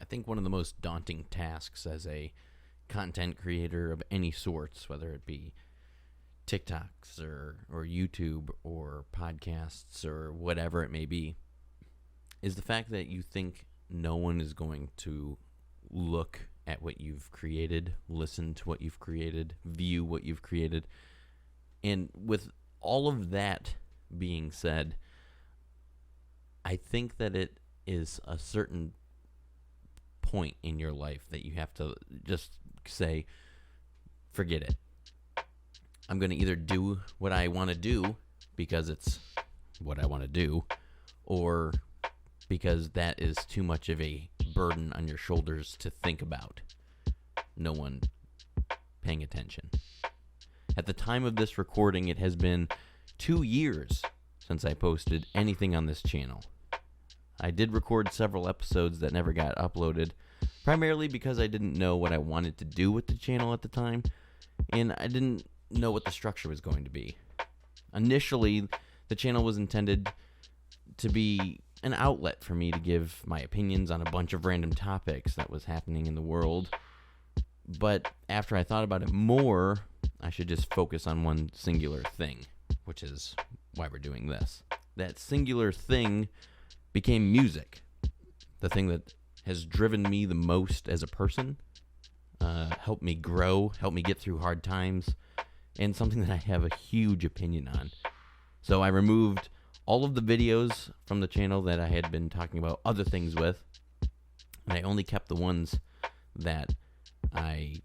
think one of the most daunting tasks as a content creator of any sorts, whether it be TikToks or YouTube or podcasts or whatever it may be, is the fact that you think no one is going to look at what you've created, listen to what you've created, view what you've created. And with all of that being said, I think that it is a certain point in your life that you have to just say, forget it. I'm going to either do what I want to do because it's what I want to do, or because that is too much of a burden on your shoulders to think about. No one paying attention. At the time of this recording, it has been 2 years since I posted anything on this channel. I did record several episodes that never got uploaded, primarily because I didn't know what I wanted to do with the channel at the time, and I didn't know what the structure was going to be. Initially, the channel was intended to be an outlet for me to give my opinions on a bunch of random topics that was happening in the world, but after I thought about it more, I should just focus on one singular thing, which is why we're doing this. That singular thing became music, the thing that has driven me the most as a person, helped me grow, helped me get through hard times, and something that I have a huge opinion on. So I removed all of the videos from the channel that I had been talking about other things with, and I only kept the ones that I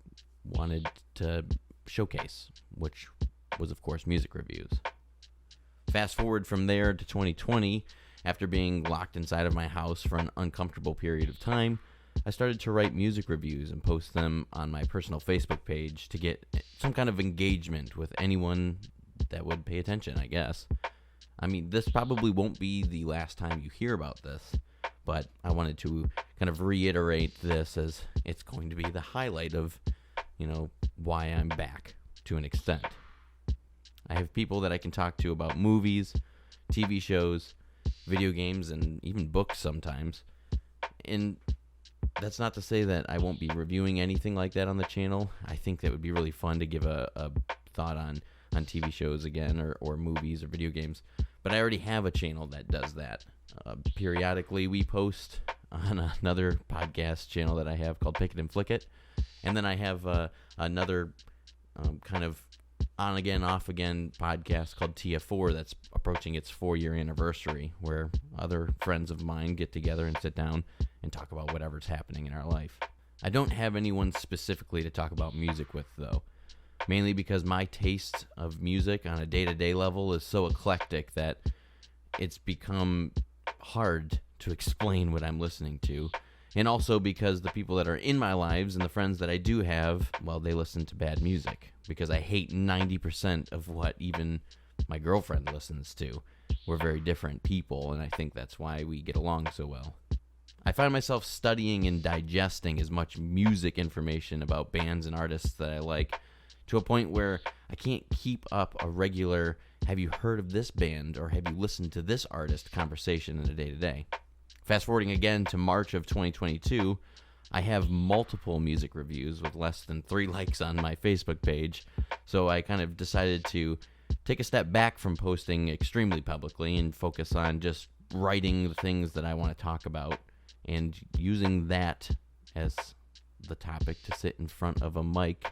wanted to showcase, which was, of course, music reviews. Fast forward from there to 2020, after being locked inside of my house for an uncomfortable period of time, I started to write music reviews and post them on my personal Facebook page to get some kind of engagement with anyone that would pay attention, I guess. I mean, this probably won't be the last time you hear about this, but I wanted to kind of reiterate this as it's going to be the highlight of, why I'm back to an extent. I have people that I can talk to about movies, TV shows, video games, and even books sometimes. And that's not to say that I won't be reviewing anything like that on the channel. I think that would be really fun to give a thought on TV shows again, or movies or video games. But I already have a channel that does that. Periodically we post on another podcast channel that I have called Pick It and Flick It. And then I have another kind of on-again, off-again podcast called TF4 that's approaching its 4-year anniversary, where other friends of mine get together and sit down and talk about whatever's happening in our life. I don't have anyone specifically to talk about music with, though, mainly because my taste of music on a day-to-day level is so eclectic that it's become hard to explain what I'm listening to. And also because the people that are in my lives and the friends that I do have, well, they listen to bad music, because I hate 90% of what even my girlfriend listens to. We're very different people, and I think that's why we get along so well. I find myself studying and digesting as much music information about bands and artists that I like, to a point where I can't keep up a regular, have you heard of this band, or have you listened to this artist conversation in a day-to-day. Fast forwarding again to March of 2022, I have multiple music reviews with less than 3 likes on my Facebook page, so I kind of decided to take a step back from posting extremely publicly and focus on just writing the things that I want to talk about and using that as the topic to sit in front of a mic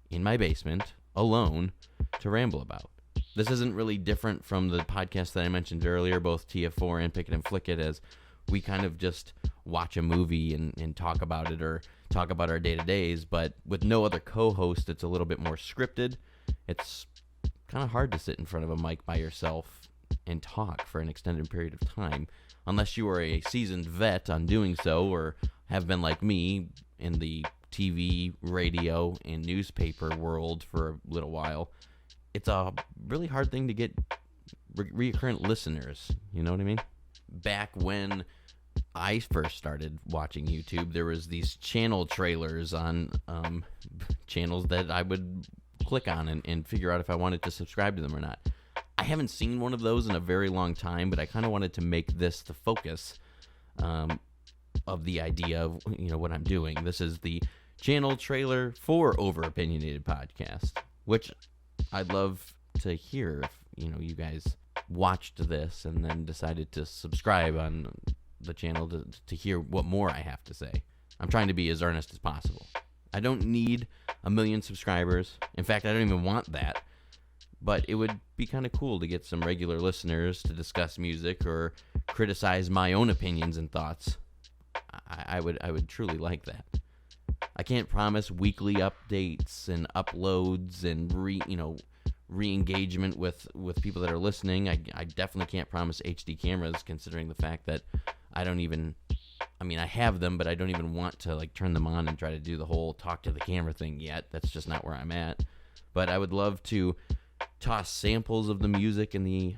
in my basement, alone, to ramble about. This isn't really different from the podcast that I mentioned earlier, both TF4 and Pick It and Flick It, as we kind of just watch a movie and talk about it, or talk about our day-to-days, but with no other co-host, it's a little bit more scripted. It's kind of hard to sit in front of a mic by yourself and talk for an extended period of time, unless you are a seasoned vet on doing so, or have been like me in the TV, radio, and newspaper world for a little while. It's a really hard thing to get recurrent listeners, you know what I mean? Back when I first started watching YouTube, there was these channel trailers on channels that I would click on and figure out if I wanted to subscribe to them or not. I haven't seen one of those in a very long time, but I kind of wanted to make this the focus of the idea of, what I'm doing. This is the channel trailer for Over Opinionated Podcast, which I'd love to hear if, you guys watched this and then decided to subscribe on the channel to hear what more I have to say. I'm trying to be as earnest as possible. I don't need 1 million subscribers. In fact, I don't even want that. But it would be kind of cool to get some regular listeners to discuss music or criticize my own opinions and thoughts. I would truly like that. I can't promise weekly updates and uploads and re-engagement with people that are listening. I definitely can't promise HD cameras, considering the fact that I have them, but I don't even want to turn them on and try to do the whole talk to the camera thing yet. That's just not where I'm at. But I would love to toss samples of the music and the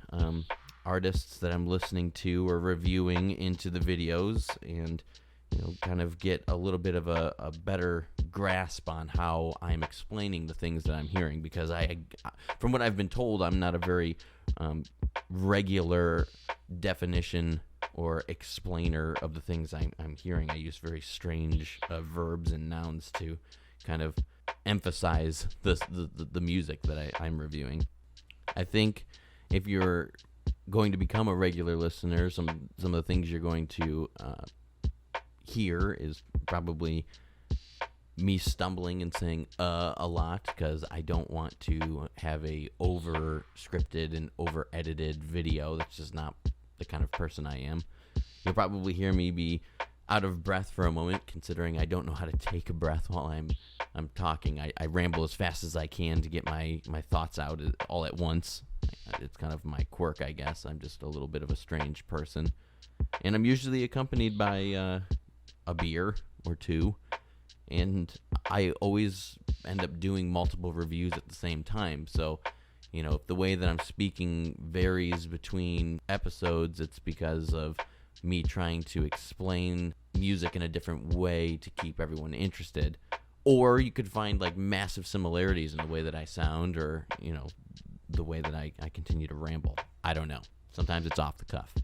artists that I'm listening to or reviewing into the videos, and kind of get a little bit of a better grasp on how I'm explaining the things that I'm hearing, because from what I've been told, I'm not a very regular definition or explainer of the things I'm hearing. I use very strange verbs and nouns to kind of emphasize the music that I'm reviewing. I think if you're going to become a regular listener, some of the things you're going to hear is probably me stumbling and saying a lot, because I don't want to have a over scripted and over edited video. That's just not the kind of person I am. You'll probably hear me be out of breath for a moment, considering I don't know how to take a breath while I'm talking. I ramble as fast as I can to get my thoughts out all at once. It's kind of my quirk, I guess. I'm just a little bit of a strange person. And I'm usually accompanied by a beer or two. And I always end up doing multiple reviews at the same time. So, if the way that I'm speaking varies between episodes, it's because of me trying to explain music in a different way to keep everyone interested. Or you could find massive similarities in the way that I sound, or, the way that I continue to ramble. I don't know. Sometimes it's off the cuff.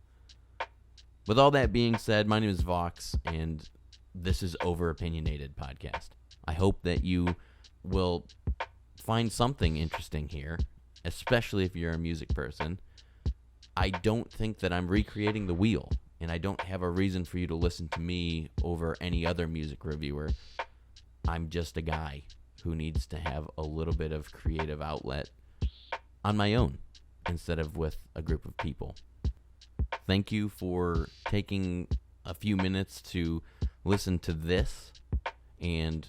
With all that being said, my name is Vox, and this is Over Opinionated Podcast. I hope that you will find something interesting here, especially if you're a music person. I don't think that I'm recreating the wheel, and I don't have a reason for you to listen to me over any other music reviewer. I'm just a guy who needs to have a little bit of creative outlet on my own instead of with a group of people. Thank you for taking a few minutes to listen to this and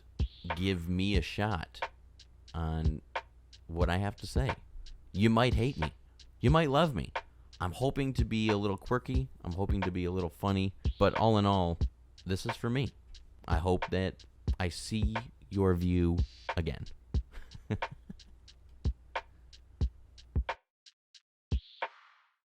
give me a shot on what I have to say. You might hate me. You might love me. I'm hoping to be a little quirky. I'm hoping to be a little funny. But all in all, this is for me. I hope that I see your view again.